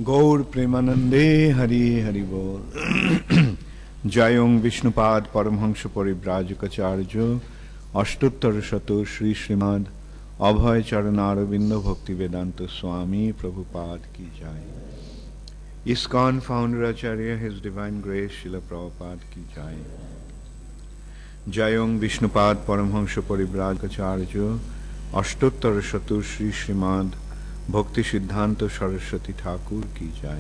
Gaur Premanande Hari Hari Bol. Jayong Vishnupad Paramhansha Paribrajikacharya Ashtuttar Shato Shri Srimad Abhay Charanaravinda Bhakti Vedanta Swami Prabhupada Ki Jai. ISKCON Founder Acharya, His Divine Grace Srila Prabhupada Ki Jai. Jayong Vishnupad Paramhansha Paribrajikacharya Ashtuttar Shato Shri Srimad Bhakti Siddhanta Saraswati Thakur Ki Jai.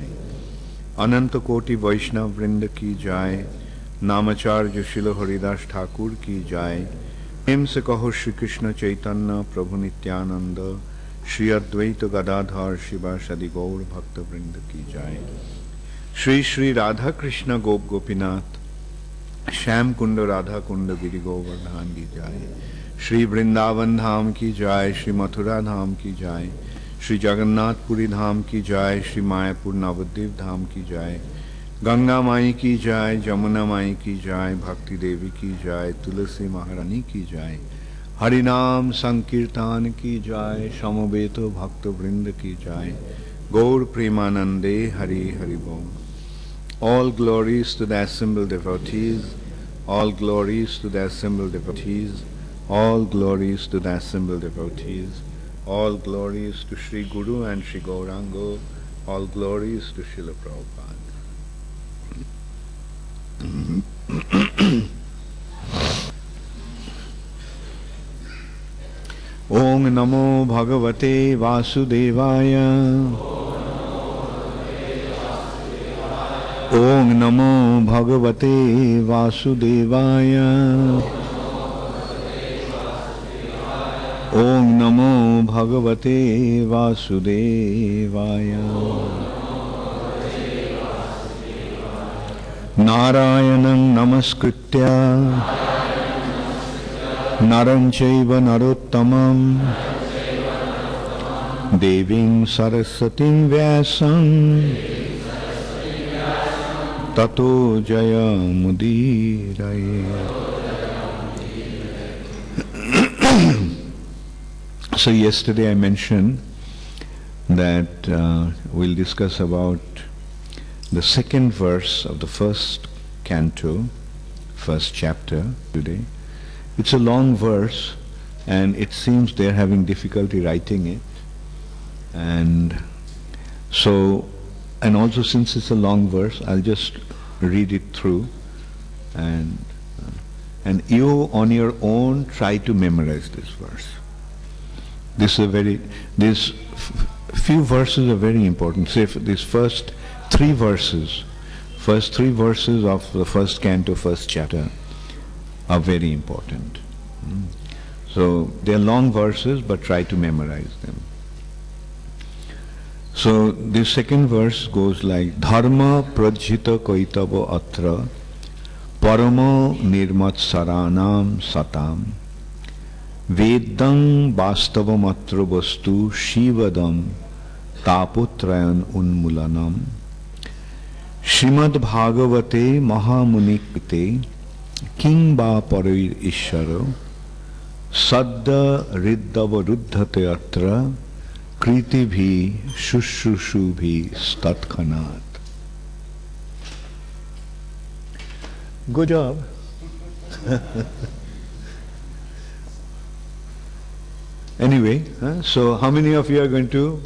Ananta Koti Vaishnav Vrinda Ki Jai. Namacharya Srila Haridas Thakur Ki Jai. Hem se kaho Shri Krishna Chaitanya Prabhu Nityananda Shri Advaita Gadadhar Shiva Shadi Gaur Bhakta Vrinda Ki Jai. Shri Shri Radha Krishna Gop Gopinath Sham Kunda Radha Kunda Giri Govardhan Ki Jai. Shri Vrindavan Dham Ki Jai. Shri Mathura Dham Ki Jai. Shri Jagannath Puri Dham Ki Jai. Shri Mayapur Navadvip Dham Ki Jai. Ganga Mai Ki Jai. Jamuna Mai Ki Jai. Bhakti Devi Ki Jai. Tulasi Maharani Ki Jai. Harinam Sankirtan Ki Jai. Samabeto Bhakta Vrinda Ki Jai. Gaur Premanande Hari Hari Bol. All glories to the assembled devotees. All glories to the assembled devotees. All glories to the assembled devotees. All glories to Sri Guru and Sri Gauranga. All glories to Srila Prabhupada. Om Namo Bhagavate Vasudevaya. Om Namo Bhagavate Vasudevaya. Om Namo Bhagavate Vasudevaya. Narayanam Namaskritya Naranchaiva Narottamam Devim Sarasatim Vyasam Tato Jaya Mudiraya. So yesterday I mentioned that we'll discuss about the second verse of the first canto, first chapter today. It's a long verse and it seems they're having difficulty writing it. And so, and also since it's a long verse, I'll just read it through and you on your own try to memorize this verse. These few verses are very important. Say these first three verses of the first canto, first chapter are very important. So they are long verses, but try to memorize them. So the second verse goes like Dharma prajhita kaitava atra parama nirmat saranam satam Vedang Vastavamatra Vastu Shivadam Tapotrayan Unmulanam Srimad Bhagavate Mahamunikite King Ba Parir Isharo Sadda Riddhava Ruddhate Atra Kriti Bhi Shushushu Bhi Statkhanat. Good job. Anyway, so how many of you are going to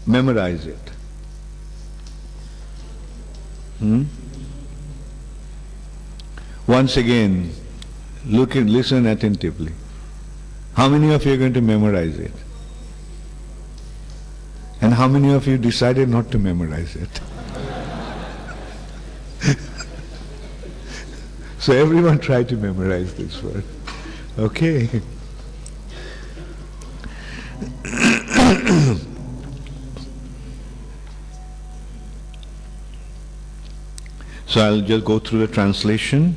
memorize it? Once again, listen attentively. How many of you are going to memorize it? And how many of you decided not to memorize it? So everyone try to memorize this word. Okay. So I'll just go through the translation.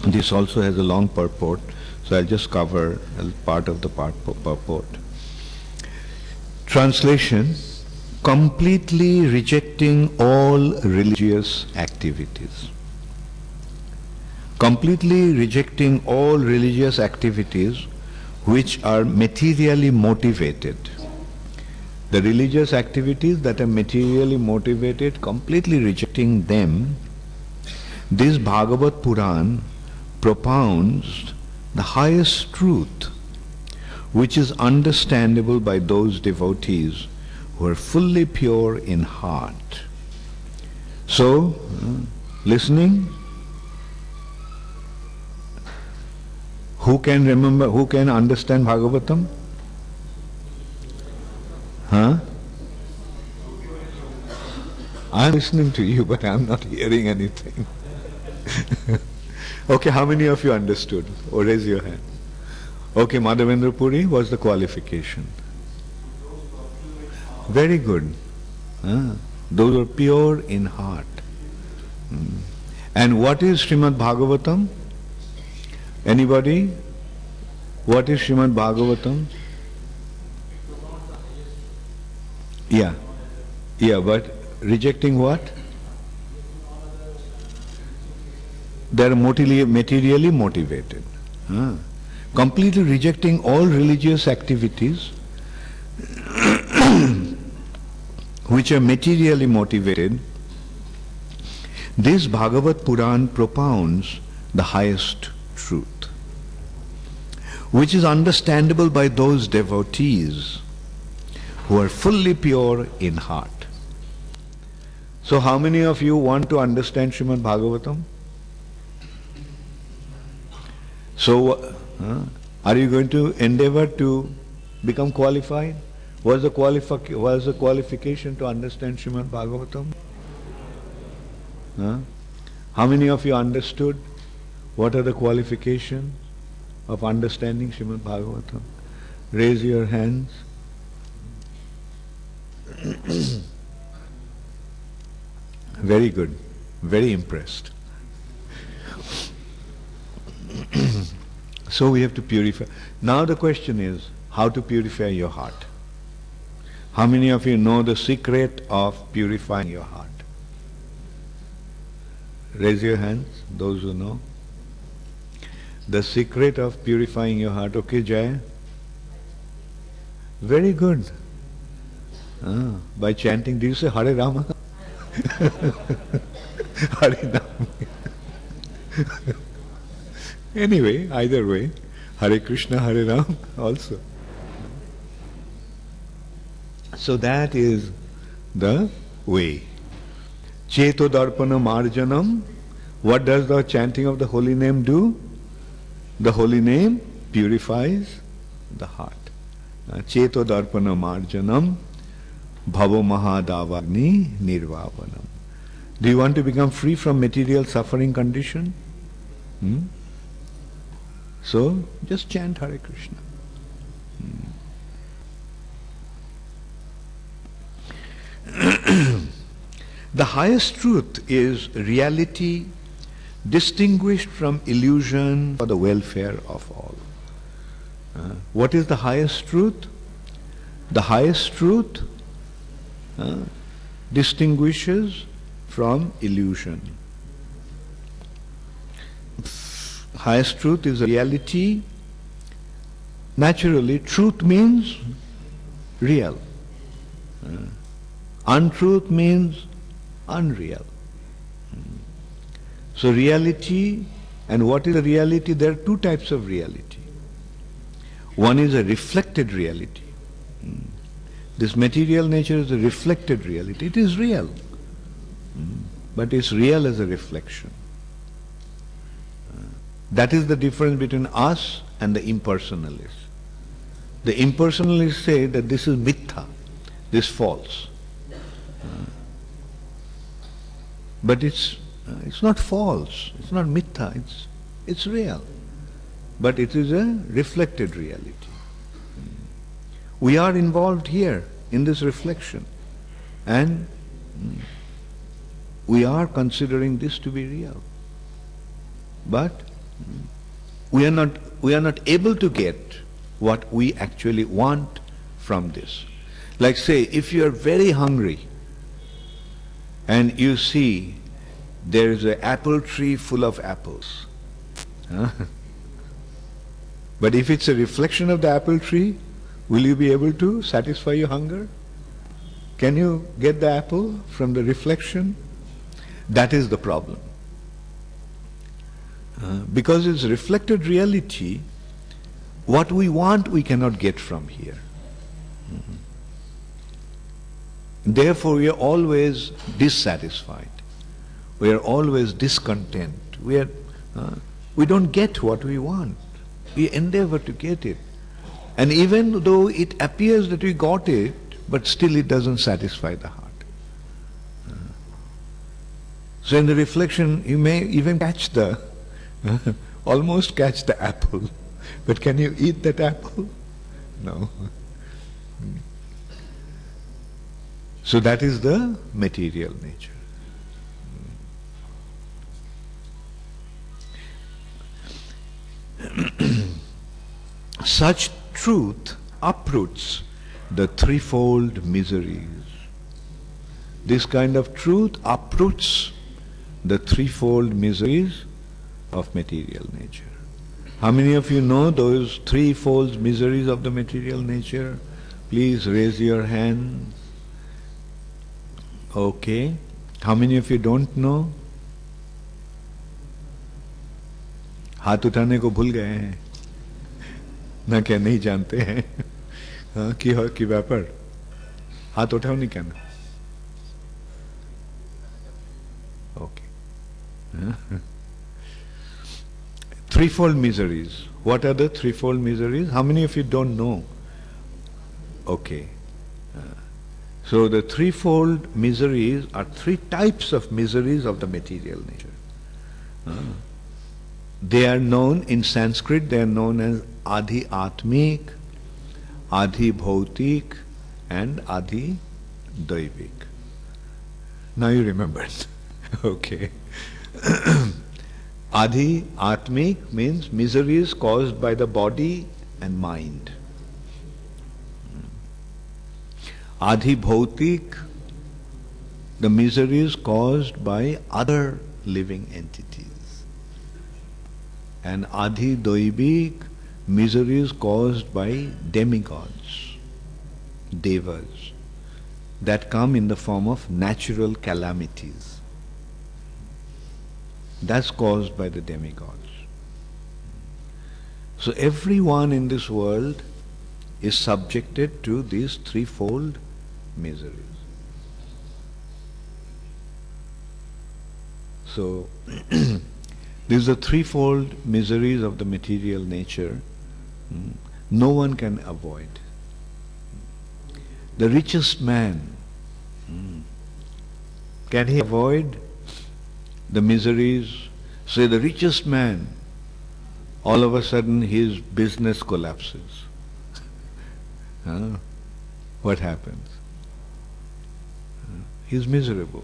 This also has a long purport, so I'll just cover a part of the purport. Translation: completely rejecting all religious activities. Completely rejecting all religious activities which are materially motivated The religious activities that are materially motivated, completely rejecting them, this Bhagavat Puran propounds the highest truth, which is understandable by those devotees who are fully pure in heart. So, listening, who can remember, who can understand Bhagavatam? Huh? I'm listening to you, but I'm not hearing anything. Okay, how many of you understood? Or raise your hand. Okay, Madhavendra Puri, what's the qualification? Very good. Those are pure in heart. And what is Srimad Bhagavatam? Anybody? What is Srimad Bhagavatam? Yeah. Yeah, but rejecting what? They are materially motivated. Completely rejecting all religious activities which are materially motivated. This Bhagavat Puran propounds the highest truth, which is understandable by those devotees who are fully pure in heart. So how many of you want to understand Srimad Bhagavatam? So, are you going to endeavor to become qualified? What's the qualification to understand Srimad Bhagavatam? How many of you understood what are the qualifications of understanding Srimad Bhagavatam? Raise your hands. Very good. Very impressed. So we have to purify. Now the question is, how to purify your heart? How many of you know the secret of purifying your heart? Raise your hands, those who know. The secret of purifying your heart. Okay, Jaya? Very good. By chanting, do you say Hare Rama? Hare Rama. Anyway, either way, Hare Krishna, Hare Ram also. So that is the way. Cheto Darpana Marjanam. What does the chanting of the holy name do? The holy name purifies the heart. Cheto Darpana Marjanam Bhavo Mahadavagni Nirvapanam. Do you want to become free from material suffering condition? So, just chant Hare Krishna. The highest truth is reality distinguished from illusion for the welfare of all. What is the highest truth? The highest truth distinguishes from illusion. Highest truth is reality. Naturally, truth means real. Untruth means unreal. So reality, and what is a reality? There are two types of reality. One is a reflected reality. This material nature is a reflected reality. It is real, but it's real as a reflection. That is the difference between us and the impersonalists. The impersonalists say that this is mithya, this is false. But it's not false, it's not mithya, it's real. But it is a reflected reality. We are involved here in this reflection, and we are considering this to be real. But we are not able to get what we actually want from this. Like say, if you are very hungry and you see there is an apple tree full of apples. But if it's a reflection of the apple tree, will you be able to satisfy your hunger? Can you get the apple from the reflection? That is the problem. Because it's reflected reality, what we want we cannot get from here. Therefore we are always dissatisfied. We are always discontent. We don't get what we want. We endeavor to get it. And even though it appears that we got it, but still it doesn't satisfy the heart. So in the reflection, you may even catch almost catch the apple. But can you eat that apple? No. So that is the material nature. Such truth uproots the threefold miseries. This kind of truth uproots the threefold miseries of material nature. How many of you know those threefold miseries of the material nature? Please raise your hand. Okay. How many of you don't know? हाथ उठाने को भूल गए हैं ना, क्या नहीं जानते हैं? हाँ, की व्यापार हाथ उठाओ नहीं क्या ना? Okay. Threefold miseries. What are the threefold miseries? How many of you don't know? Okay. So the threefold miseries are three types of miseries of the material nature. They are known in Sanskrit, they are known as Adhi Atmik, Adhi Bhautik and Adhi Daivik. Now you remembered. Okay. Adhi Atmik means miseries caused by the body and mind. Adhi Bhautik, the miseries caused by other living entities. And Adhi Daivik, miseries caused by demigods, devas, that come in the form of natural calamities. That's caused by the demigods. So everyone in this world is subjected to these threefold miseries. So these are threefold miseries of the material nature. No one can avoid. The richest man, can he avoid the miseries? Say the richest man, all of a sudden his business collapses. What happens? He's miserable.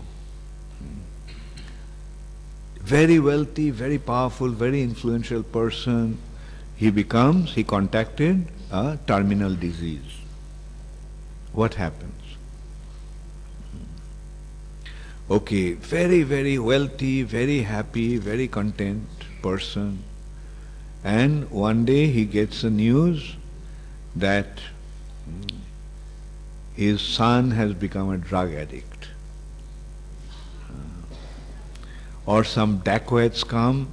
Very wealthy, very powerful, very influential person, he contacted a terminal disease. What happens? Okay, very, very wealthy, very happy, very content person, and one day he gets the news that his son has become a drug addict. Or some dacoits come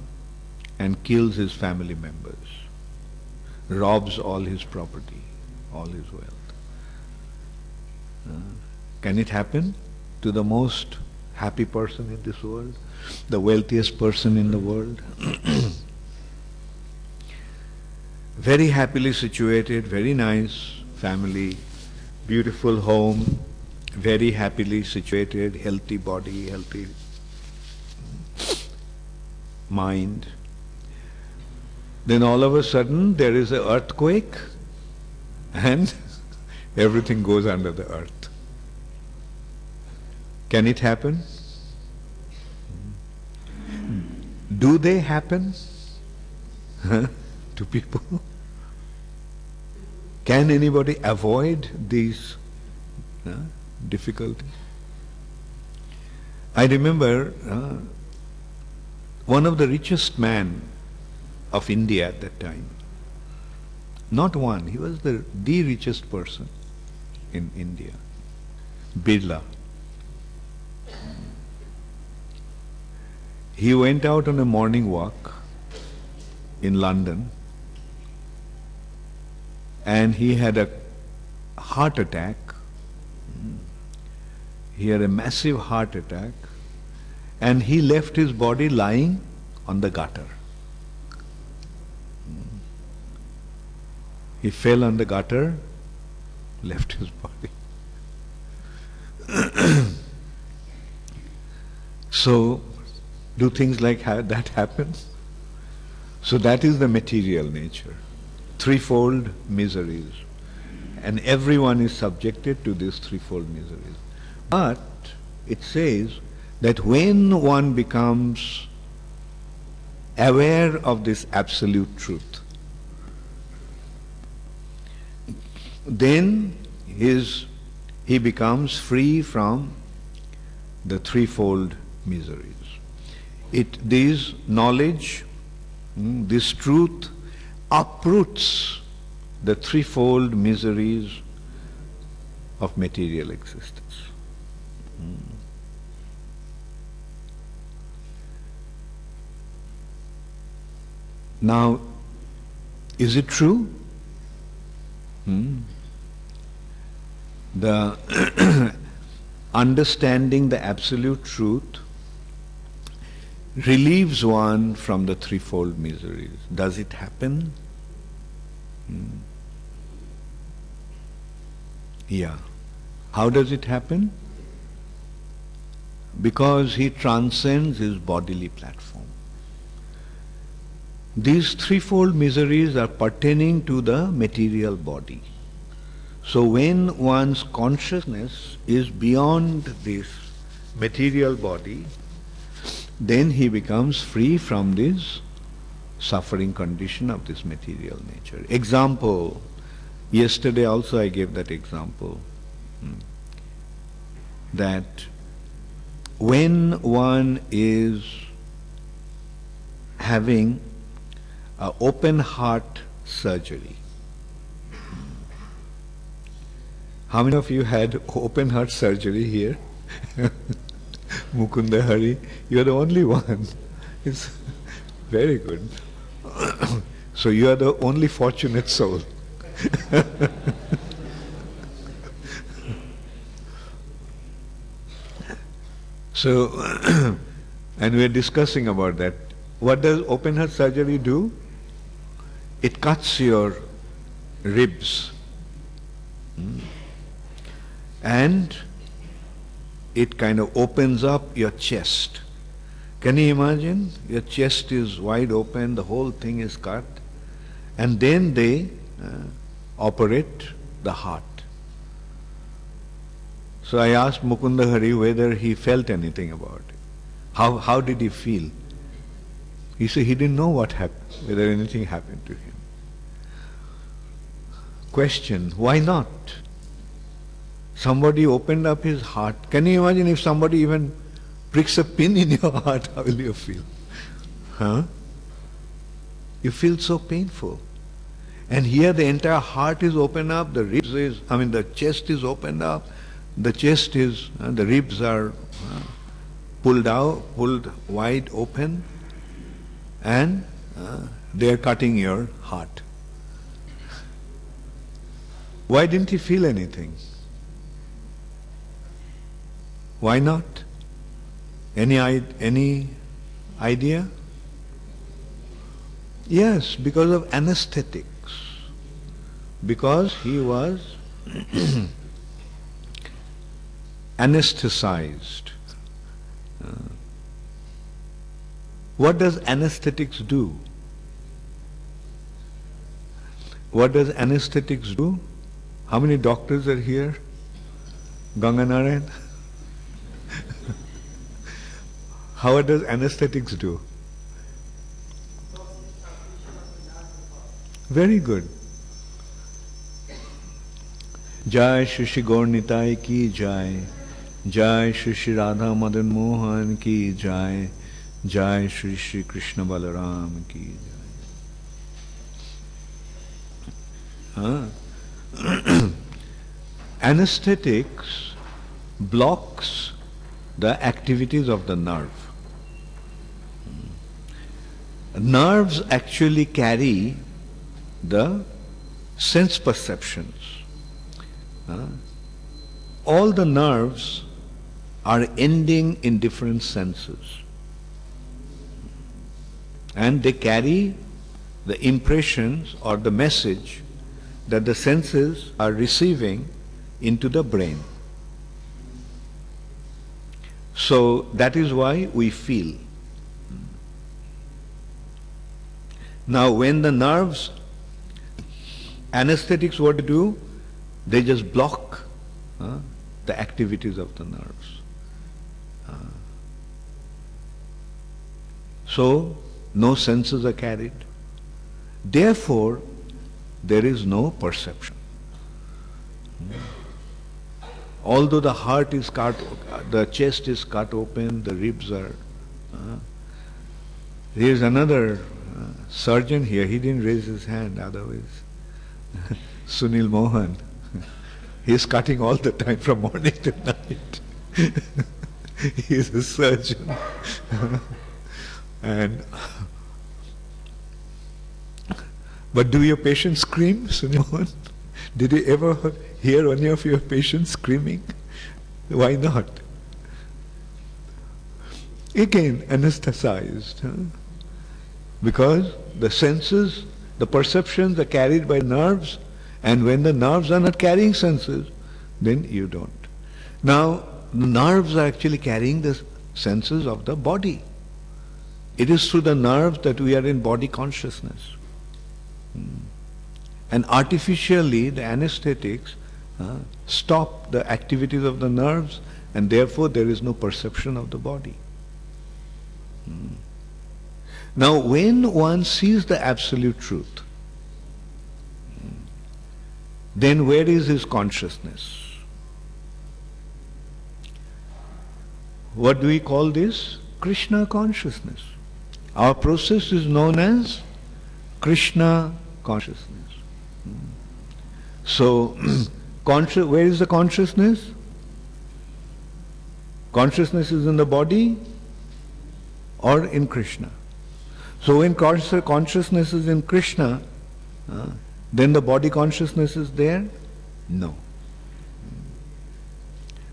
and kills his family members, robs all his property, all his wealth. Can it happen to the most happy person in this world, the wealthiest person in the world? Very happily situated, very nice family, beautiful home, very happily situated, healthy body, healthy mind. Then all of a sudden there is an earthquake and everything goes under the earth. Can it happen? Do they happen to people? Can anybody avoid these difficulties? I remember one of the richest men of India at that time. Not one, he was the richest person in India. Birla. He went out on a morning walk in London and he had a heart attack. He had a massive heart attack and he left his body lying on the gutter. He fell on the gutter, left his body. So, do things like that happen? So that is the material nature. Threefold miseries. And everyone is subjected to these threefold miseries. But it says that when one becomes aware of this absolute truth, then he becomes free from the threefold miseries. This knowledge, this truth uproots the threefold miseries of material existence. Now, is it true? The understanding the absolute truth relieves one from the threefold miseries. Does it happen? Yeah. How does it happen? Because he transcends his bodily platform. These threefold miseries are pertaining to the material body. So when one's consciousness is beyond this material body, then he becomes free from this suffering condition of this material nature. Example, yesterday also I gave that example, that when one is having an open heart surgery. How many of you had open heart surgery here? Mukunda Hari, you are the only one. It's very good. So you are the only fortunate soul. So, and we are discussing about that. What does open heart surgery do? It cuts your ribs. And it kind of opens up your chest. Can you imagine? Your chest is wide open, the whole thing is cut, and then they operate the heart. So I asked Mukunda Hari whether he felt anything about it. How did he feel? He said he didn't know what happened, whether anything happened to him. Question, why not? Somebody opened up his heart. Can you imagine if somebody even pricks a pin in your heart, how will you feel? Huh? You feel so painful. And here the entire heart is opened up, the chest is opened up, the chest is, the ribs are pulled wide open, and they are cutting your heart. Why didn't he feel anything? Why not? Any idea? Yes, because of anesthetics. Because he was anesthetized. What does anesthetics do? What does anesthetics do? How many doctors are here? Ganganarayan? How does anesthetics do? Very good. Jai Shri Shri Gaur Nitai ki Jai. Jai Shri Shri Radha Madan Mohan ki Jai. Jai Shri Shri Krishna Balaram ki Jai. Anesthetics blocks the activities of the nerve. Nerves actually carry the sense perceptions. All the nerves are ending in different senses. And they carry the impressions or the message that the senses are receiving into the brain. So that is why we feel. Now when the nerves, anesthetics what to do? They just block the activities of the nerves. So no senses are carried. Therefore, there is no perception. Although the heart is cut, the chest is cut open, the ribs are. There is another surgeon here. He didn't raise his hand. Otherwise, Sunil Mohan. He is cutting all the time from morning to night. He is a surgeon. But do your patients scream, Sunil Mohan? Did you ever hear any of your patients screaming? Why not? Again, anesthetized. Because the senses, the perceptions are carried by nerves, and when the nerves are not carrying senses, then you don't. Now, the nerves are actually carrying the senses of the body. It is through the nerves that we are in body consciousness. And artificially, the anesthetics stop the activities of the nerves, and therefore there is no perception of the body. Now, when one sees the absolute truth, then where is his consciousness? What do we call this? Krishna consciousness. Our process is known as Krishna consciousness. So, where is the consciousness? Consciousness is in the body or in Krishna. So when consciousness is in Krishna, then the body consciousness is there? No.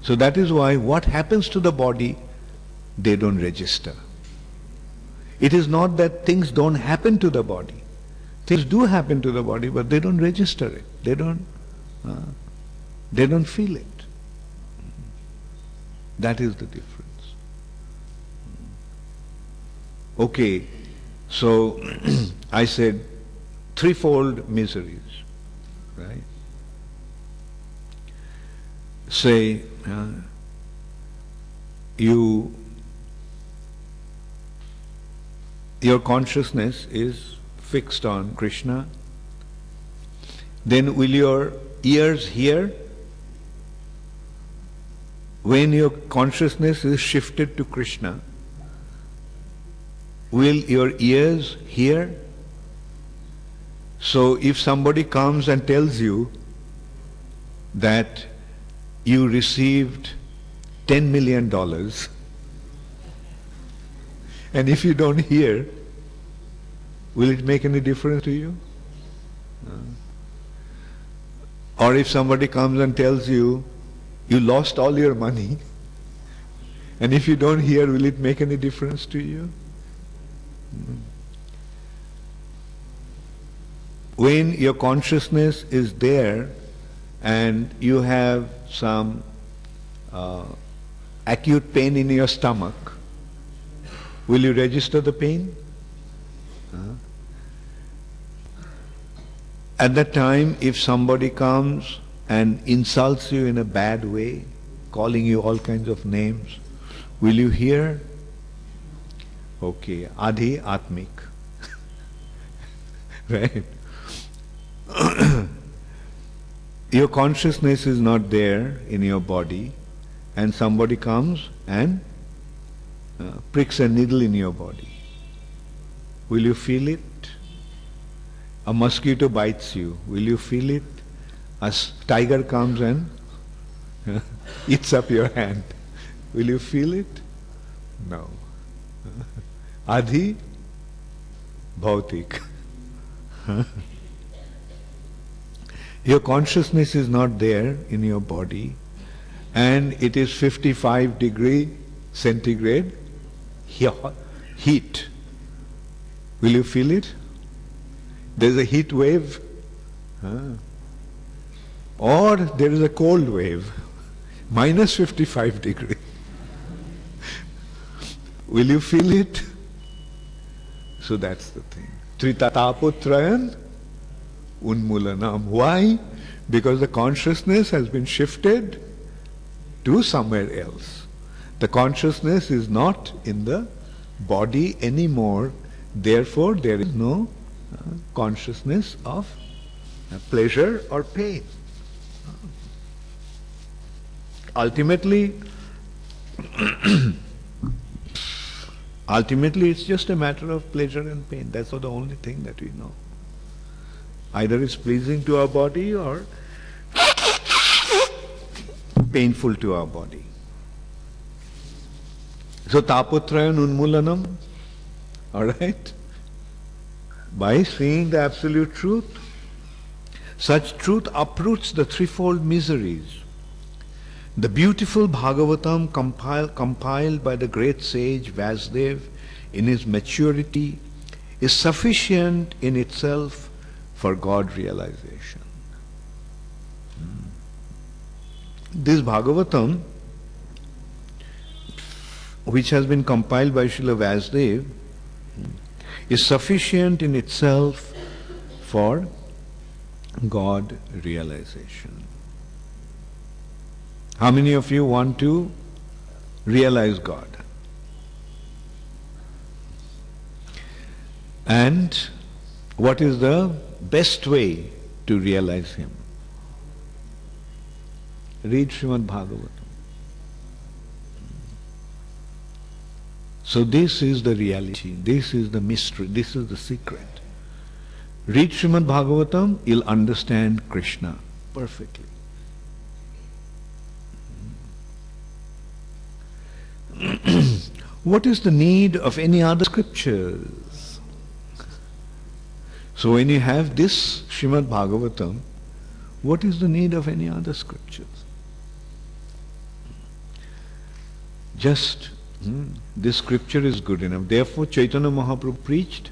So that is why what happens to the body, they don't register. It is not that things don't happen to the body. Things do happen to the body, but they don't register it. They don't feel it. That is the difference. Okay, so I said threefold miseries, right? Say, your consciousness is fixed on Krishna, then will your ears hear? When your consciousness is shifted to Krishna, will your ears hear? So if somebody comes and tells you that you received $10 million, and if you don't hear, will it make any difference to you? Or if somebody comes and tells you, you lost all your money, and if you don't hear, will it make any difference to you? When your consciousness is there and you have some acute pain in your stomach, will you register the pain? At that time, if somebody comes and insults you in a bad way, calling you all kinds of names, will you hear? Okay, Adhi Atmik. Right? Your consciousness is not there in your body, and somebody comes and pricks a needle in your body. Will you feel it? A mosquito bites you. Will you feel it? A tiger comes and eats up your hand. Will you feel it? No. Adhi bhautik. Your consciousness is not there in your body, and it is 55 degree centigrade heat. Will you feel it? There is a heat wave, or there is a cold wave, minus 55 degree. Will you feel it? So that's the thing. Tritataputrayan unmulanam. Why? Because the consciousness has been shifted to somewhere else. The consciousness is not in the body anymore. Therefore, there is no consciousness of pleasure or pain. Ultimately, it's just a matter of pleasure and pain. That's the only thing that we know. Either it's pleasing to our body or painful to our body. So tapotrayan unmulanam, alright? By seeing the absolute truth, such truth uproots the threefold miseries. The beautiful Bhagavatam compiled by the great sage Vasudev in his maturity is sufficient in itself for God realization. This Bhagavatam, which has been compiled by Srila Vasudev, is sufficient in itself for God realization. How many of you want to realize God? And what is the best way to realize Him? Read Srimad Bhagavatam. So this is the reality, this is the mystery, this is the secret. Read Srimad Bhagavatam, you'll understand Krishna perfectly. What is the need of any other scriptures? So when you have this Srimad Bhagavatam, what is the need of any other scriptures? Just this scripture is good enough. Therefore Chaitanya Mahaprabhu preached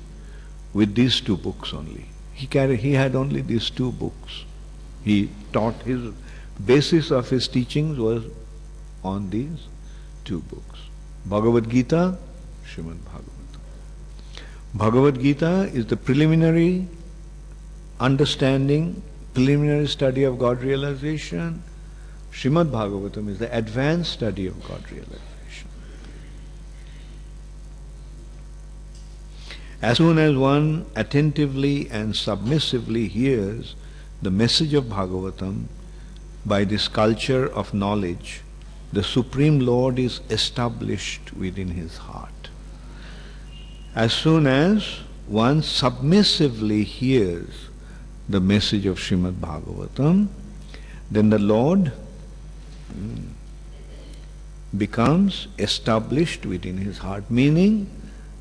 with these two books only. He had only these two books. He taught, his basis of his teachings was on these two books. Bhagavad Gita, Srimad Bhagavatam. Bhagavad Gita is the preliminary understanding, preliminary study of God realization. Srimad Bhagavatam is the advanced study of God realization. As soon as one attentively and submissively hears the message of Bhagavatam by this culture of knowledge, the Supreme Lord is established within his heart. As soon as one submissively hears the message of Srimad Bhagavatam, then the Lord becomes established within his heart, meaning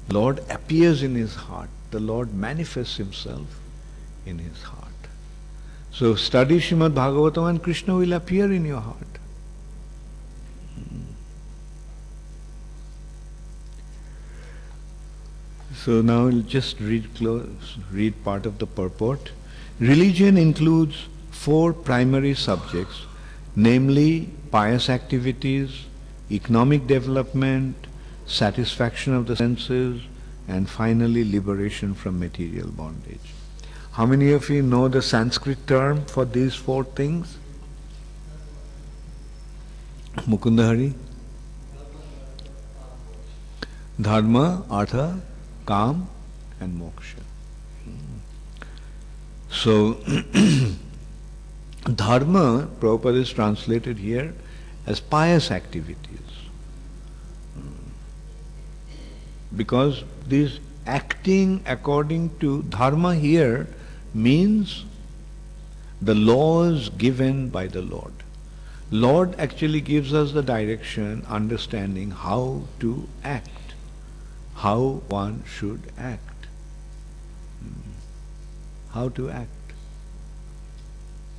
Lord appears in his heart. The Lord manifests himself in his heart. So study Srimad Bhagavatam and Krishna will appear in your heart. So now we'll just read part of the purport. Religion includes 4 primary subjects, namely pious activities, economic development, satisfaction of the senses, and finally liberation from material bondage. How many of you know the Sanskrit term for these 4 things? Mukunda Hari? Dharma, Artha, Kam, and Moksha. So, Dharma, Prabhupada is translated here as pious activities. Because this acting according to Dharma here means the laws given by the Lord. Lord actually gives us the direction, understanding how to act, how one should act. How to act.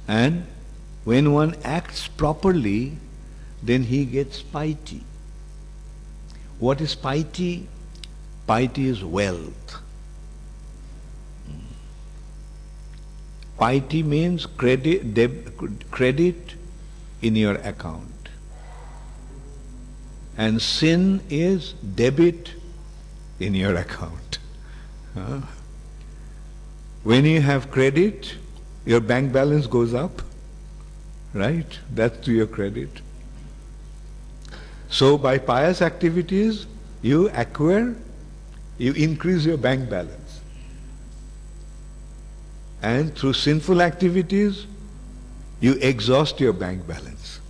And when one acts properly, then he gets piety. What is piety? Piety is wealth. Piety means credit in your account. And sin is debit in your account. When you have credit, your bank balance goes up, right? That's to your credit. So by pious activities, you increase your bank balance. And through sinful activities, you exhaust your bank balance.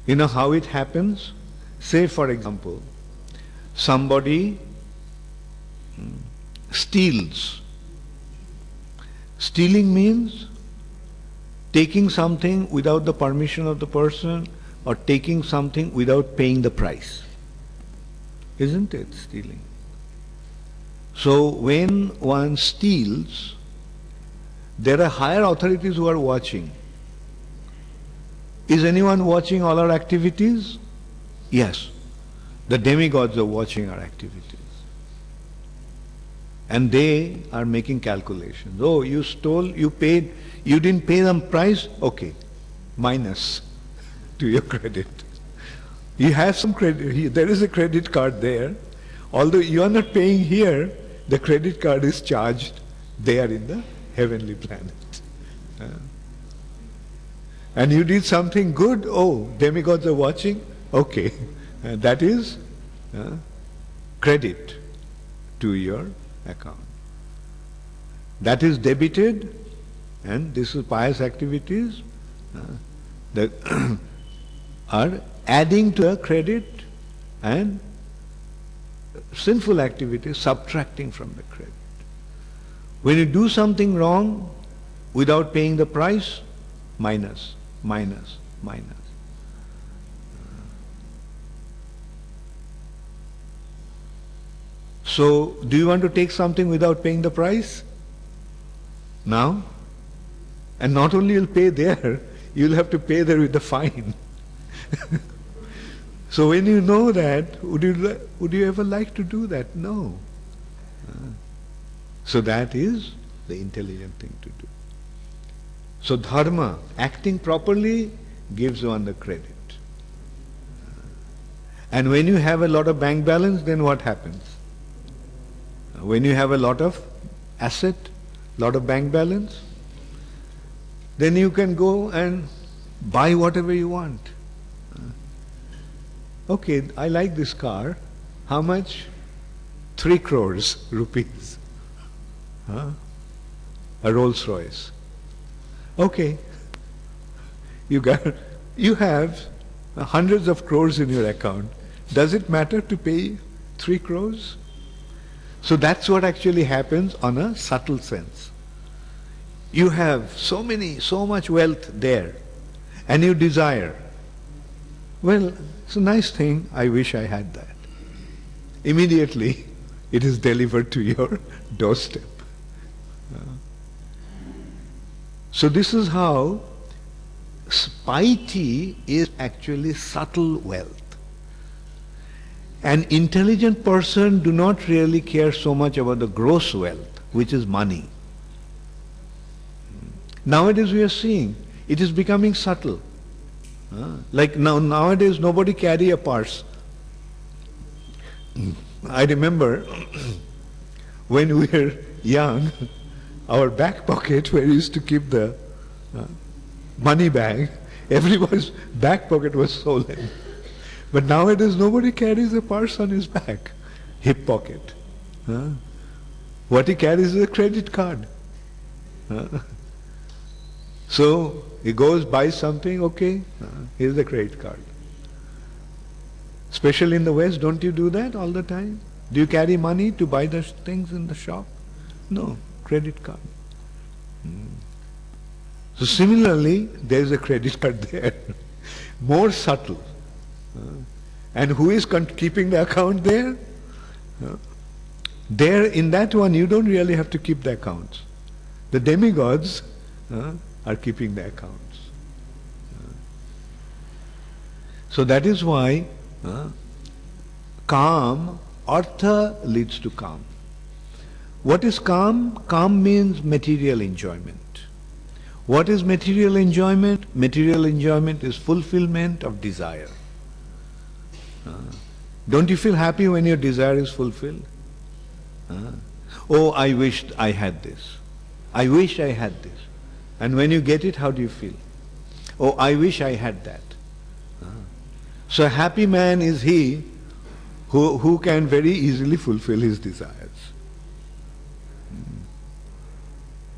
You know how it happens? Say, for example, somebody steals. Stealing means taking something without the permission of the person, or taking something without paying the price. Isn't it stealing? So when one steals, there are higher authorities who are watching. Is anyone watching all our activities? Yes. The demigods are watching our activities. And they are making calculations. Oh, you stole, you paid, you didn't pay them price? Okay, minus to your credit. You have some credit, there is a credit card there. Although you are not paying here, the credit card is charged there in the heavenly planet. And you did something good, oh, demigods are watching, okay. That is credit to your account. That is debited, and this is pious activities that are adding to the credit, and sinful activities subtracting from the credit. When you do something wrong without paying the price, minus, minus, minus. So, do you want to take something without paying the price? Now? And not only you'll pay there, you'll have to pay there with the fine. So when you know that, would you ever like to do that? No. So that is the intelligent thing to do. So dharma, acting properly, gives one the credit. And when you have a lot of bank balance, then what happens? When you have a lot of asset, lot of bank balance, then you can go and buy whatever you want. Okay, I like this car. How much? 3 crores rupees. A Rolls Royce. Okay. You have hundreds of crores in your account. Does it matter to pay 3 crores? So that's what actually happens on a subtle sense. You have so much wealth there, and you desire. Well, it's a nice thing, I wish I had that. Immediately, it is delivered to your doorstep. So this is how piety is actually subtle wealth. An intelligent person do not really care so much about the gross wealth, which is money. Nowadays we are seeing, it is becoming subtle. Like nowadays nobody carry a purse. I remember when we were young, our back pocket where we used to keep the money bag, everybody's back pocket was swollen. But nowadays nobody carries a purse on his back, hip pocket. What he carries is a credit card. So he goes, buys something, okay, here's the credit card. Especially in the West, don't you do that all the time? Do you carry money to buy the things in the shop? No, credit card. So similarly, there is a credit card there, more subtle. And who is keeping the account there? There, in that one, you don't really have to keep the accounts. The demigods are keeping the accounts. So that is why calm, artha leads to calm. What is calm? Calm means material enjoyment. What is material enjoyment? Material enjoyment is fulfillment of desire. Don't you feel happy when your desire is fulfilled? Oh, I wished I had this. I wish I had this. And when you get it, how do you feel? Oh, I wish I had that. So a happy man is he who can very easily fulfill his desires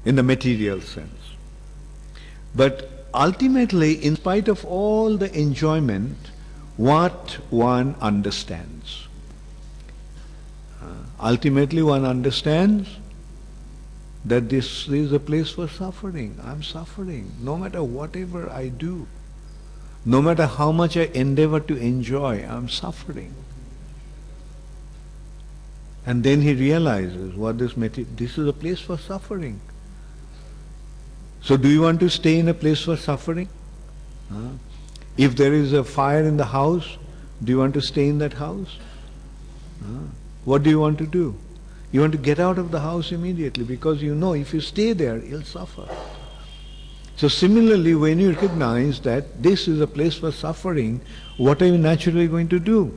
in the material sense. But ultimately, in spite of all the enjoyment, what one understands. Ultimately, one understands that this is a place for suffering. I'm suffering, no matter whatever I do. No matter how much I endeavor to enjoy, I'm suffering. And then he realizes what this is a place for suffering. So do you want to stay in a place for suffering? If there is a fire in the house, do you want to stay in that house? What do you want to do? You want to get out of the house immediately because you know if you stay there, you'll suffer. So similarly, when you recognize that this is a place for suffering, what are you naturally going to do?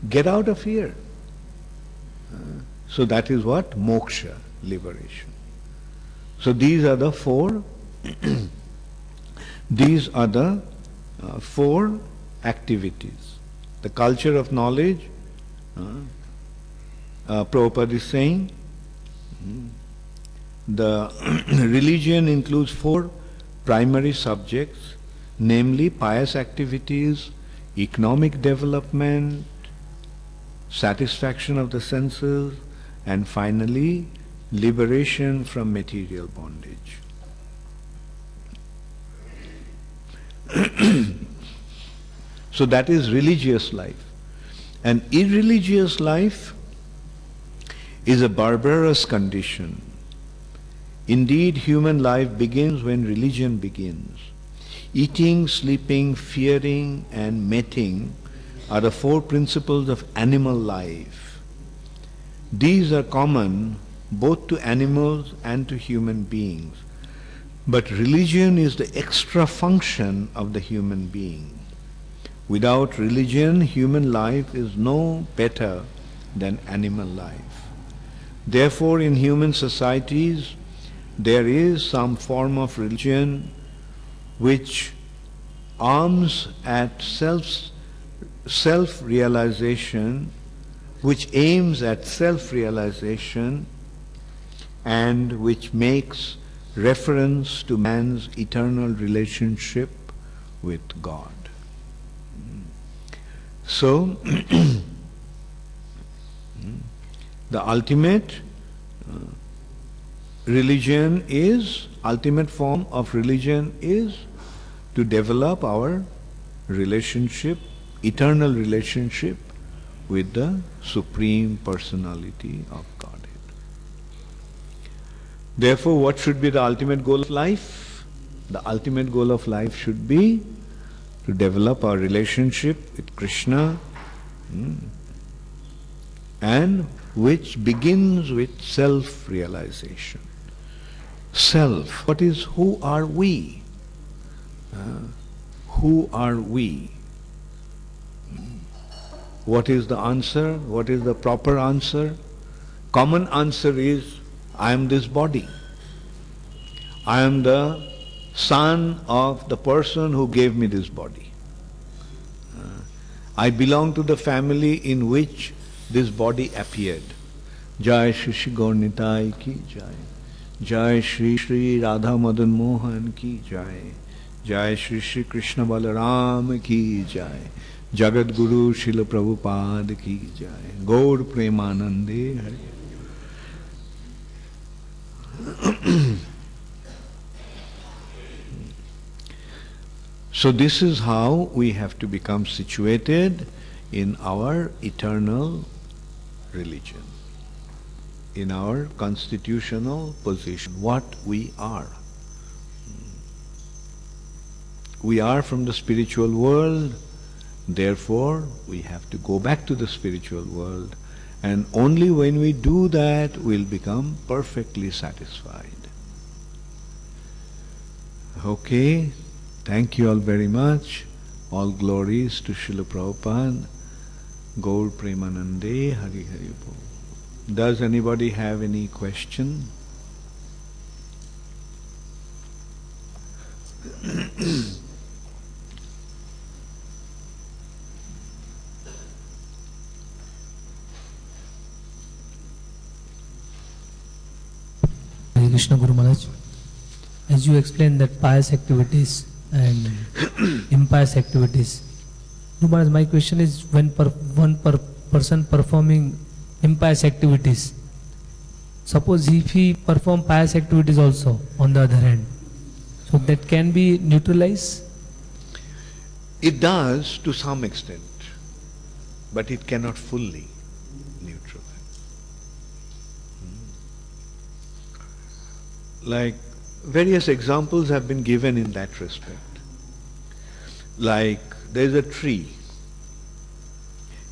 Get out of here. So that is what? Moksha, liberation. So these are the four these are the four activities. The culture of knowledge, Prabhupada is saying, the religion includes four primary subjects, namely pious activities, economic development, satisfaction of the senses, and finally liberation from material bondage. So that is religious life. An irreligious life is a barbarous condition. Indeed, human life begins when religion begins. Eating, sleeping, fearing, and mating are the four principles of animal life. These are common both to animals and to human beings. But religion is the extra function of the human being. Without religion, human life is no better than animal life. Therefore, in human societies, there is some form of religion which aims at self-realization, and which makes reference to man's eternal relationship with God. So, the ultimate ultimate form of religion is to develop our relationship, eternal relationship with the Supreme Personality of Godhead. Therefore, what should be the ultimate goal of life? The ultimate goal of life should be to develop our relationship with Krishna, and which begins with self-realization. Self. Who are we? Who are we? What is the answer? What is the proper answer? Common answer is, I am this body. I am the son of the person who gave me this body. I belong to the family in which this body appeared. Jai Shri Shri Gaur Nitai ki Jai. Jai Shri Shri Radha Madan Mohan ki Jai. Jai Shri Shri Krishna Balaram ki Jai. Jagat Guru Srila Prabhupada ki Jai. Gaur Premanande Hare. So this is how we have to become situated in our eternal religion, in our constitutional position, what we are. We are from the spiritual world, therefore we have to go back to the spiritual world, and only when we do that we'll become perfectly satisfied. Okay, thank you all very much. All glories to Srila Prabhupada. Gaur Premanande, Hari Hari Bol. Does anybody have any question? Hare Krishna Guru Maharaj. As you explained that pious activities and impious activities, Guru Maharaj, my question is, when one person performing impious activities, suppose if he perform pious activities also on the other hand, so that can be neutralized? It does to some extent, but it cannot fully neutralize. Like various examples have been given in that respect. Like there is a tree.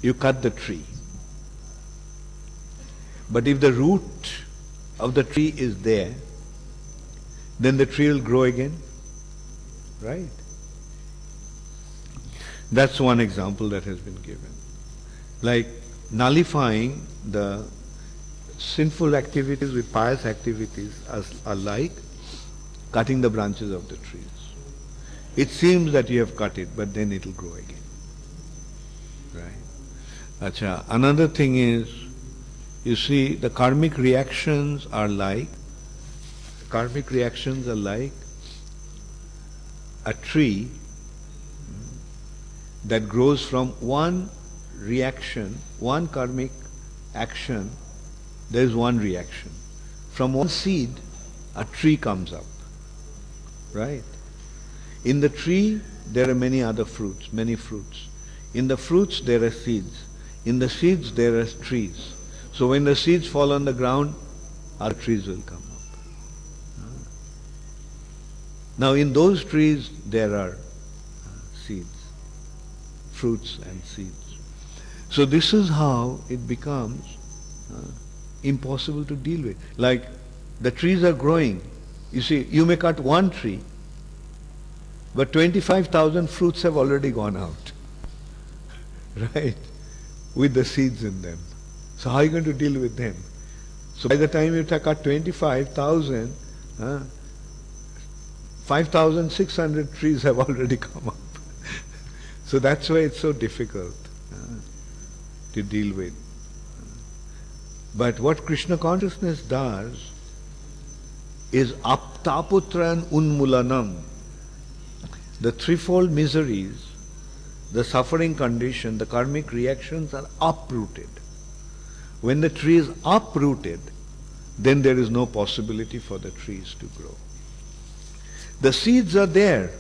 You cut the tree. But if the root of the tree is there, then the tree will grow again. Right? That's one example that has been given. Like nullifying the sinful activities with pious activities are like cutting the branches of the trees. It seems that you have cut it, but then it will grow again. Right? Acha. Another thing is, you see, the karmic reactions are like a tree that grows from one reaction, one karmic action. There is one reaction. From one seed, a tree comes up. Right? In the tree, there are many other fruits, many fruits. In the fruits, there are seeds. In the seeds, there are trees. So when the seeds fall on the ground, our trees will come up. Now in those trees, there are seeds, fruits and seeds. So this is how it becomes impossible to deal with. Like the trees are growing. You see, you may cut one tree, but 25,000 fruits have already gone out. Right? With the seeds in them. So how are you going to deal with them? So by the time you cut 25,000, 5,600 trees have already come up. So that's why it's so difficult to deal with. But what Krishna consciousness does is aptaputran unmulanam. The threefold miseries, the suffering condition, the karmic reactions are uprooted. When the tree is uprooted, then there is no possibility for the trees to grow. The seeds are there,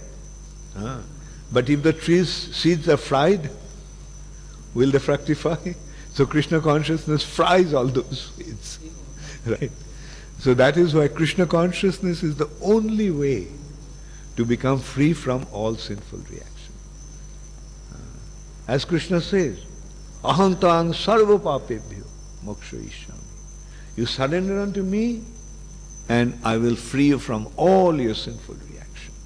but if the seeds are fried, will they fructify? So Krishna consciousness fries all those seeds. Right? So that is why Krishna consciousness is the only way to become free from all sinful reactions. As Krishna says, ahantang sarva papebhyo moksha ishyami. You surrender unto me and I will free you from all your sinful reactions.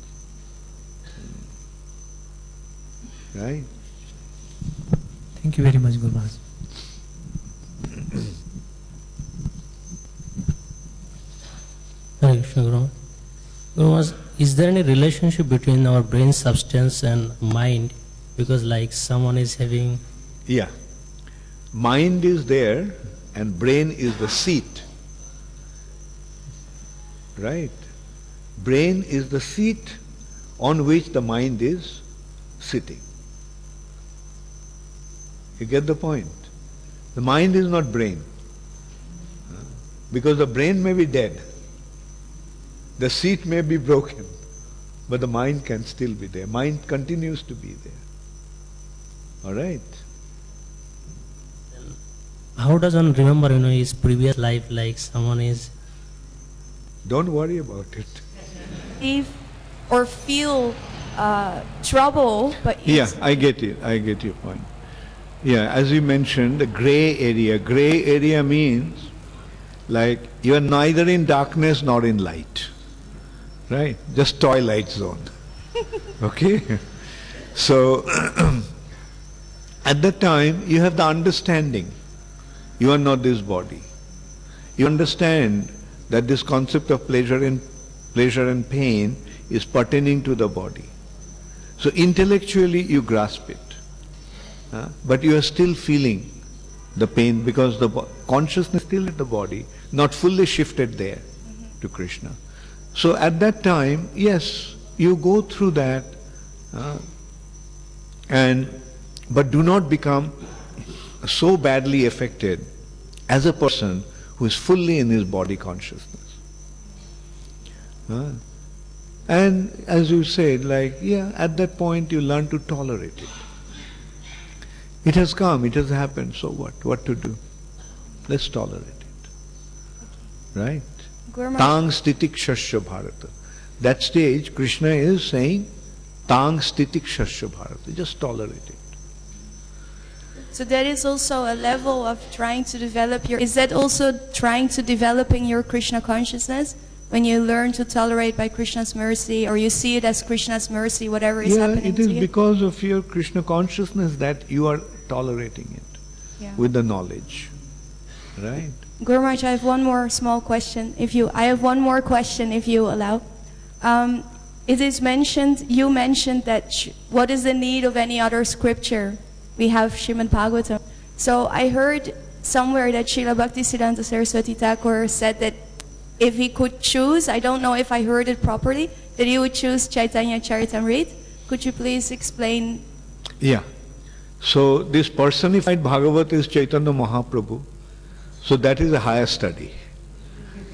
Right? Thank you very much, Guru Maharaj. Hare Krishna, Guru. Guru Maharaj, is there any relationship between our brain substance and mind? Because like someone is having... Yeah. Mind is there and brain is the seat. Right? Brain is the seat on which the mind is sitting. You get the point? The mind is not brain. Because the brain may be dead. The seat may be broken. but the mind can still be there. Mind continues to be there. All right? How does one remember, his previous life, like someone is... Don't worry about it. If or feel trouble, but Yeah, I get it. I get your point. Yeah, as you mentioned, the gray area. Gray area means like you are neither in darkness nor in light. Right? Just twilight zone. Okay? So, at that time, you have the understanding. You are not this body. You understand that this concept of pleasure and pain is pertaining to the body. So intellectually you grasp it. But you are still feeling the pain because the consciousness is still in the body, not fully shifted there to Krishna. So at that time, yes, you go through that, but do not become so badly affected as a person who is fully in his body consciousness. And as you said, at that point you learn to tolerate it. It has come, it has happened, so what? What to do? Let's tolerate it. Right? Tang stitik shasya bharata. That stage, Krishna is saying, Tang stitik shasya bharata. Just tolerate it. So that is also a level of trying to develop is that also trying to developing your Krishna consciousness? When you learn to tolerate by Krishna's mercy, or you see it as Krishna's mercy, whatever is happening to you? Yeah, it is because of your Krishna consciousness that you are tolerating it with the knowledge. Right? Guru Maharaj, I have one more small question, if you allow. It is mentioned, you mentioned that what is the need of any other scripture? We have Srimad Bhagavatam. So I heard somewhere that Srila Bhaktisiddhanta Saraswati Thakur said that if he could choose, I don't know if I heard it properly, that he would choose Chaitanya Charitamrita. Could you please explain? Yeah. So this personified Bhagavat is Chaitanya Mahaprabhu. So that is a higher study.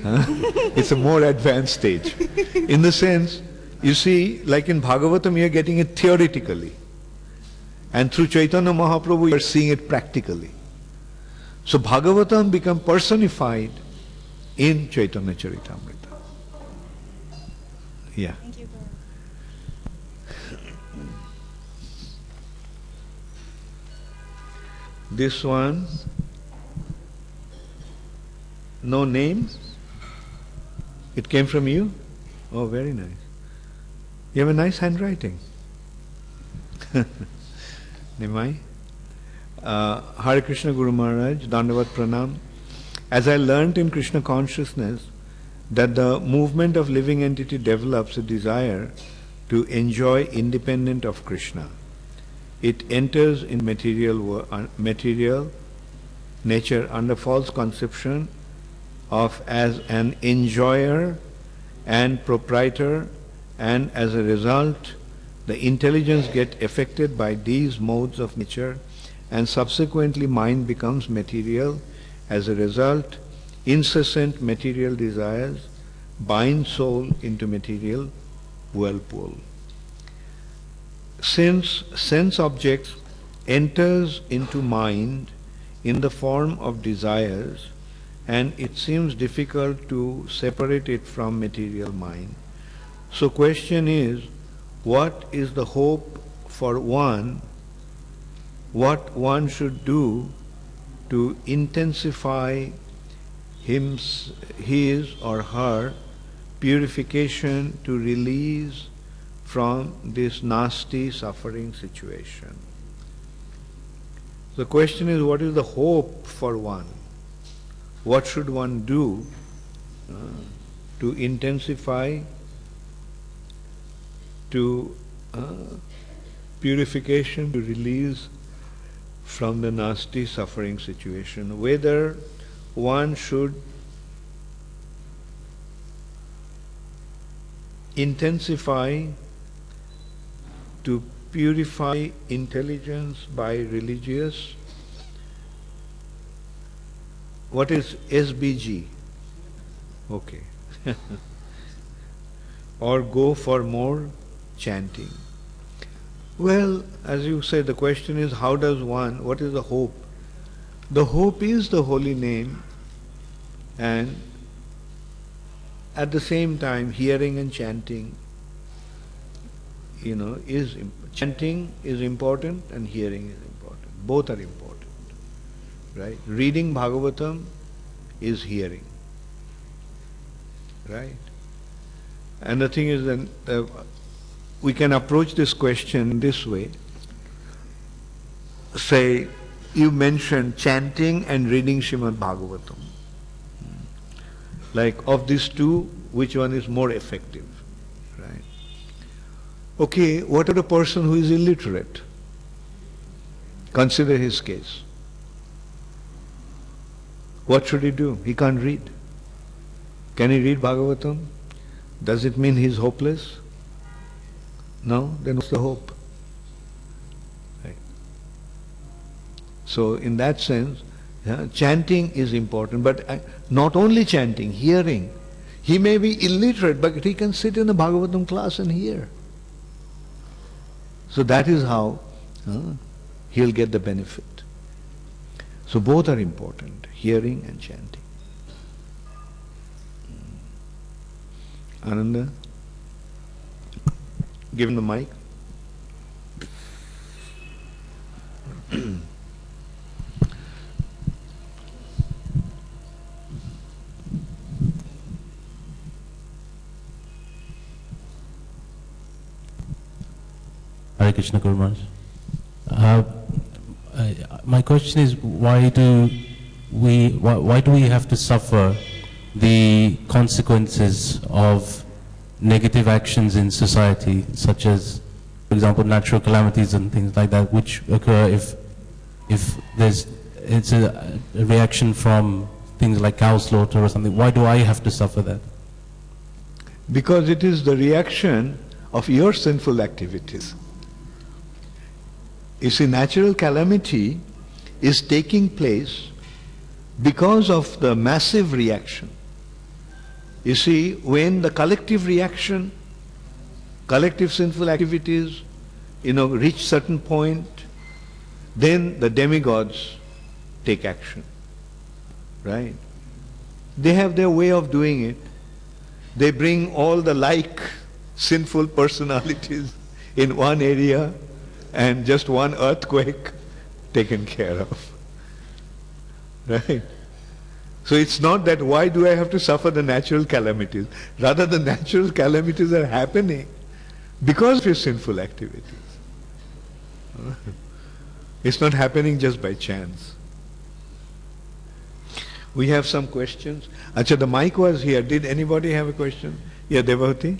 It's a more advanced stage. In the sense, you see, like in Bhagavatam, you are getting it theoretically. And through Chaitanya Mahaprabhu, you are seeing it practically. So Bhagavatam become personified in Chaitanya Charitamrita. Yeah. Thank you, Guru. This one, no name? It came from you? Oh, very nice. You have a nice handwriting. Nimai? Hare Krishna Guru Maharaj, Dandavat Pranam. As I learnt in Krishna consciousness that the movement of living entity develops a desire to enjoy independent of Krishna. It enters in material nature under false conception of as an enjoyer and proprietor, and as a result the intelligence gets affected by these modes of nature, and subsequently mind becomes material. As a result, incessant material desires bind soul into material whirlpool. Since sense objects enters into mind in the form of desires, and it seems difficult to separate it from material mind. So question is, what is the hope for one, what one should do to intensify his or her purification to release from this nasty suffering situation? The question is, what is the hope for one? What should one do to intensify to purification, to release from the nasty suffering situation? Whether one should intensify to purify intelligence by religious. What is SBG? Okay. Or go for more chanting. Well, as you say, the question is how does one, what is the hope? The hope is the holy name, and at the same time hearing and chanting, chanting is important and hearing is important. Both are important, right? Reading Bhagavatam is hearing, right? And the thing is that we can approach this question this way. Say, you mentioned chanting and reading Srimad Bhagavatam. Like, of these two, which one is more effective, right? Okay, what of a person who is illiterate? Consider his case. What should he do? He can't read. Can he read Bhagavatam? Does it mean he's hopeless? No? Then what's the hope? Right. So in that sense, chanting is important, but not only chanting, hearing. He may be illiterate, but he can sit in a Bhagavatam class and hear. So that is how he'll get the benefit. So both are important, hearing and chanting. Ananda, give him the mic. Hare Krishna, Guru Maharaj. My question is, why do we have to suffer the consequences of negative actions in society, such as, for example, natural calamities and things like that, which occur if it's a reaction from things like cow slaughter or something? Why do I have to suffer that? Because it is the reaction of your sinful activities. You see, natural calamity is taking place because of the massive reaction. You see, when the collective reaction, collective sinful activities, reach certain point, then the demigods take action, right? They have their way of doing it. They bring all the sinful personalities in one area, and just one earthquake taken care of. Right? So it's not that why do I have to suffer the natural calamities? Rather, the natural calamities are happening because of your sinful activities. It's not happening just by chance. We have some questions. Acha, the mic was here. Did anybody have a question? Yeah, Devavati?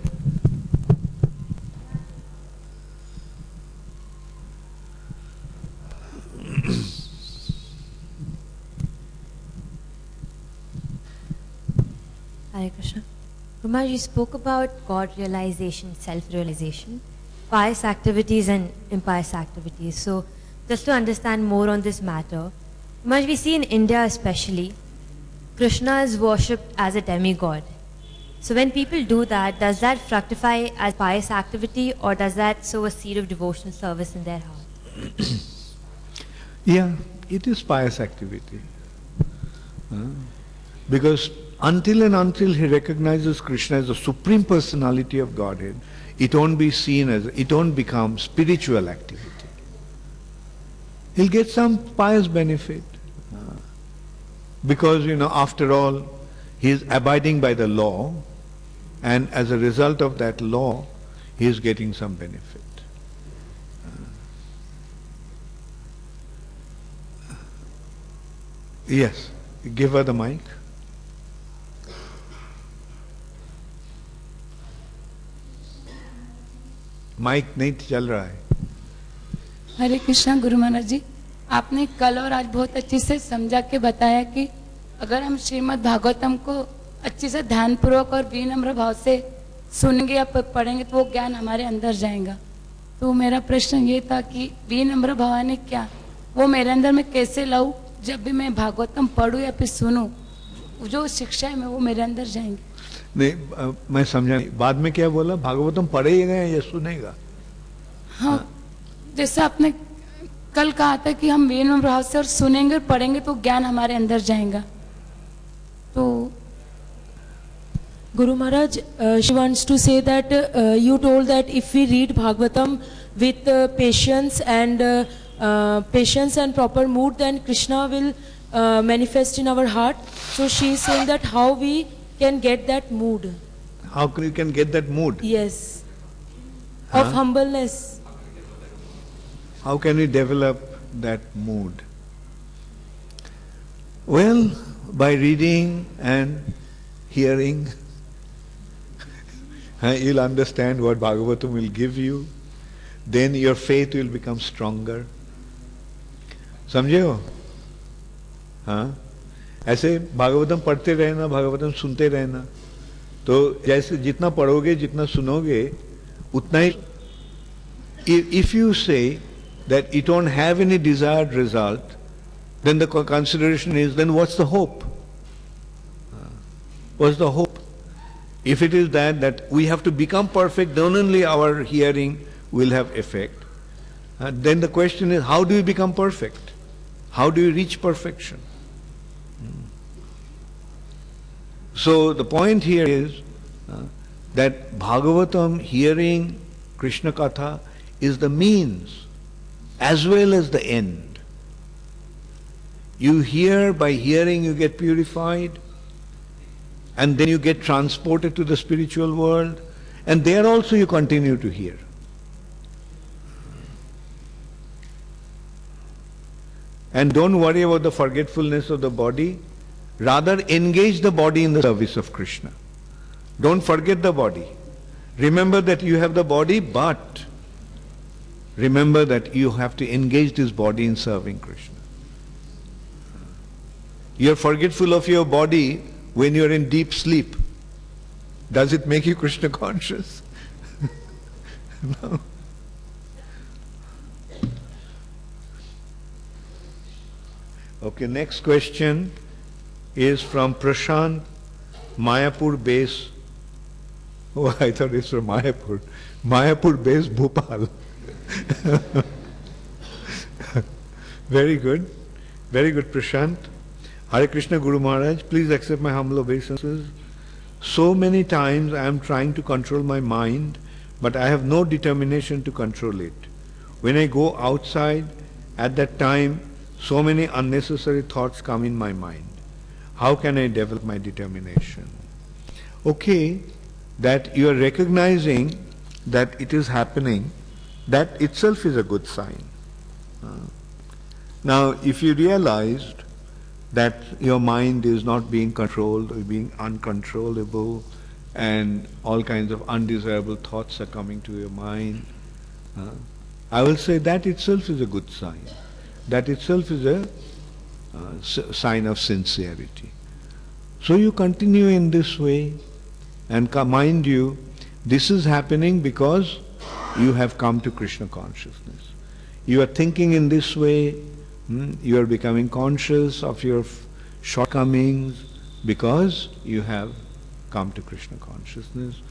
Hare Krishna. Kumar, you spoke about God realization, self-realization, pious activities and impious activities. So, just to understand more on this matter, Kumar, we see in India especially, Krishna is worshipped as a demigod. So when people do that, does that fructify as pious activity, or does that sow a seed of devotional service in their heart? Yeah, it is pious activity. Because until he recognizes Krishna as the Supreme Personality of Godhead, it won't become spiritual activity. He'll get some pious benefit. Because, after all, he is abiding by the law, and as a result of that law, he is getting some benefit. Yes, give her the mic. Mic नहीं चल रहा है. हरे कृष्णा गुरु महाराज जी, आपने कल और आज बहुत अच्छे से समझा के बताया कि अगर हम श्रीमद् भागवतम को अच्छे से ध्यानपूर्वक और विनम्र भाव से सुनेंगे या पढ़ेंगे तो वो ज्ञान हमारे अंदर जाएगा. तो मेरा प्रश्न ये था कि विनम्र भाव यानी क्या, वो मेरे अंदर में कैसे लाऊं? जब भी मैं भागवतम पढ़ूं या फिर सुनूं, जो शिक्षा है वो मेरे अंदर जाएंगे. नहीं मैं समझा नहीं, बाद में क्या बोला? भागवतम पढ़ेगा या सुनेगा? हाँ, जैसे आपने कल कहा था कि हम विनम्र भाव से और सुनेंगे और पढ़ेंगे तो ज्ञान हमारे अंदर जाएगा। तो Guru Maharaj, she wants to say that you told that if we read Bhagavatam with patience and proper mood, then Krishna will manifest in our heart. So she is saying that how we can get that mood. How you can get that mood? Yes. Huh? Of humbleness. How can we develop that mood? Well, by reading and hearing, you'll understand what Bhagavatam will give you. Then your faith will become stronger. समझे हो? हाँ, ऐसे भागवतम पढ़ते रहना, भागवतम सुनते रहना, तो जैसे जितना पढ़ोगे, जितना सुनोगे, उतना ही. If you say that you don't have any desired result, then the consideration is, then what's the hope? What's the hope? If it is that we have to become perfect, then only our hearing will have effect. Then the question is, how do you become perfect? How do you reach perfection? So the point here is that Bhagavatam, hearing Krishna Katha, is the means as well as the end. You hear, by hearing you get purified, and then you get transported to the spiritual world, and there also you continue to hear. And don't worry about the forgetfulness of the body, rather engage the body in the service of Krishna. Don't forget the body. Remember that you have the body, but remember that you have to engage this body in serving Krishna. You are forgetful of your body when you are in deep sleep. Does it make you Krishna conscious? No. Okay, next question is from Prashant, Mayapur base. Oh, I thought it's from Mayapur. Mayapur base, Bhopal. Very good. Very good, Prashant. Hare Krishna Guru Maharaj, please accept my humble obeisances. So many times I am trying to control my mind, but I have no determination to control it. When I go outside, at that time, so many unnecessary thoughts come in my mind. How can I develop my determination? Okay, that you are recognizing that it is happening, that itself is a good sign. Now, if you realized that your mind is not being controlled or being uncontrollable and all kinds of undesirable thoughts are coming to your mind, I will say that itself is a good sign. That itself is a sign of sincerity. So you continue in this way, and mind you, this is happening because you have come to Krishna consciousness. You are thinking in this way, you are becoming conscious of your shortcomings because you have come to Krishna consciousness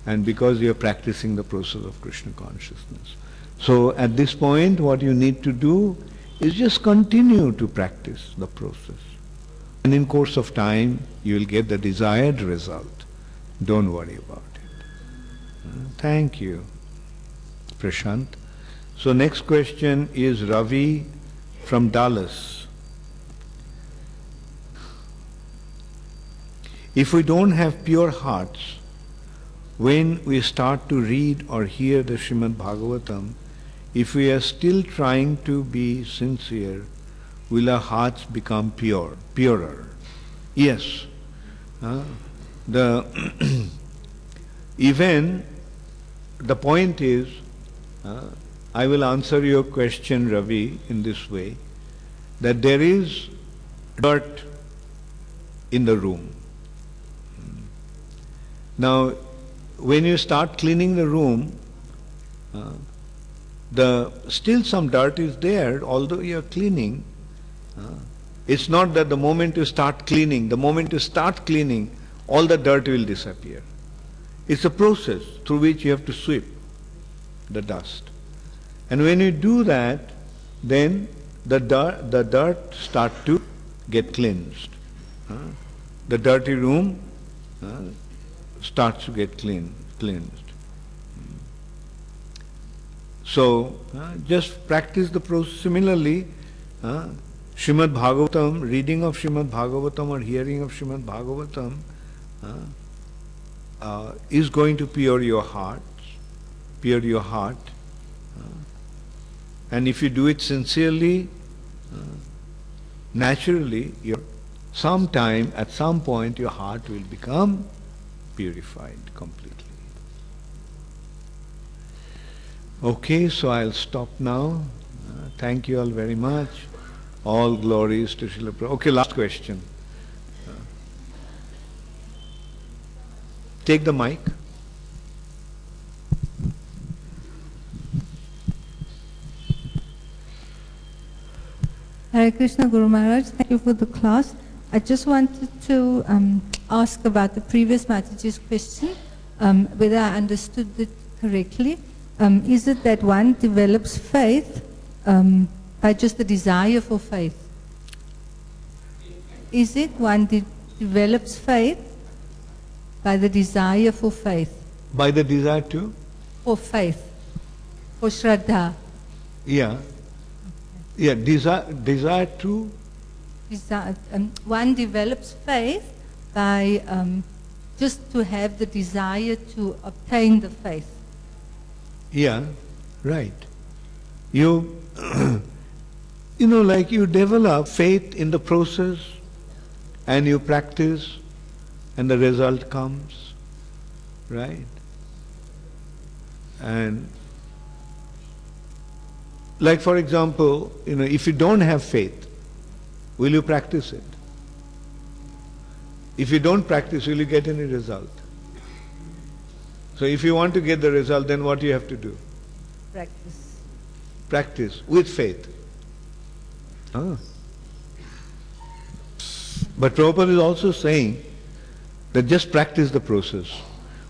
and because you are practicing the process of Krishna consciousness. So at this point what you need to do is just continue to practice the process. And in course of time you will get the desired result. Don't worry about it. Thank you, Prashant. So next question is Ravi from Dallas. If we don't have pure hearts, when we start to read or hear the Srimad Bhagavatam, if we are still trying to be sincere, will our hearts become purer? Yes. Even the point is, I will answer your question, Ravi, in this way, that there is dirt in the room. Now, when you start cleaning the room, still some dirt is there, although you are cleaning. It's not that the moment you start cleaning, all the dirt will disappear. It's a process through which you have to sweep the dust. And when you do that, then the dirt start to get cleansed. The dirty room starts to get cleansed. So just practice the process. Similarly, Srimad Bhagavatam, reading of Srimad Bhagavatam or hearing of Srimad Bhagavatam is going to pure your heart. And if you do it sincerely, naturally, at some point, your heart will become purified completely. Okay, so I'll stop now. Thank you all very much. All glories to Srila Prabhupada. Okay, last question. Take the mic. Hare Krishna Guru Maharaj, thank you for the class. I just wanted to ask about the previous Mataji's question, whether I understood it correctly. Is it that one develops faith by just the desire for faith? Is it one develops faith by the desire for faith? By the desire to? For faith, for Shraddha. Yeah. Yeah, desire to? One develops faith by just to have the desire to obtain the faith. Yeah, right. You like you develop faith in the process and you practice and the result comes, right? And like for example, if you don't have faith, will you practice it? If you don't practice, will you get any result? So if you want to get the result, then what do you have to do? Practice. Practice with faith. But Prabhupada is also saying that just practice the process.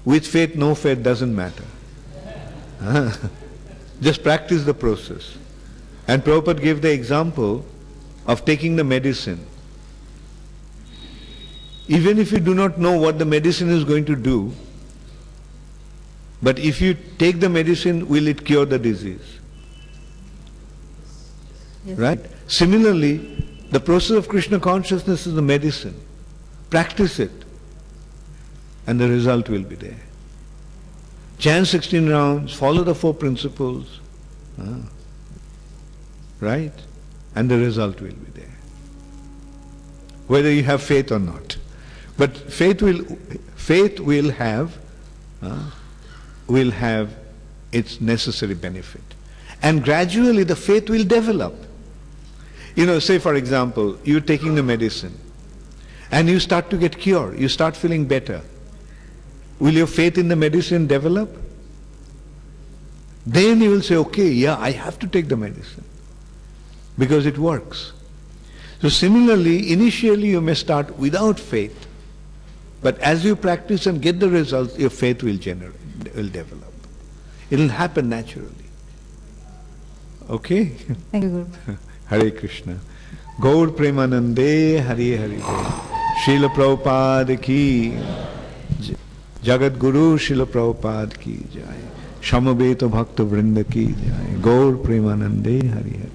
With faith, no faith doesn't matter. Just practice the process. And Prabhupada gave the example of taking the medicine. Even if you do not know what the medicine is going to do, but if you take the medicine, will it cure the disease? Yes. Right? Similarly, the process of Krishna consciousness is the medicine. Practice it, and the result will be there. Chant 16 rounds, follow the 4 principles, right? And the result will be there. Whether you have faith or not. But faith will have its necessary benefit. And gradually the faith will develop. Say for example, you're taking the medicine and you start to get cured, you start feeling better. Will your faith in the medicine develop? Then you will say, okay, yeah, I have to take the medicine because it works. So similarly, initially you may start without faith, but as you practice and get the results, your faith will develop. It will happen naturally. Okay? Thank you, Guru. Hare Krishna. Gaur Premanande Hare Hare. Srila Prabhupada ki Jagat Guru Srila Prabhupada ki jai. Shamaveta Bhakta Vrinda ki jai. Gaur Premanande Hare Hare.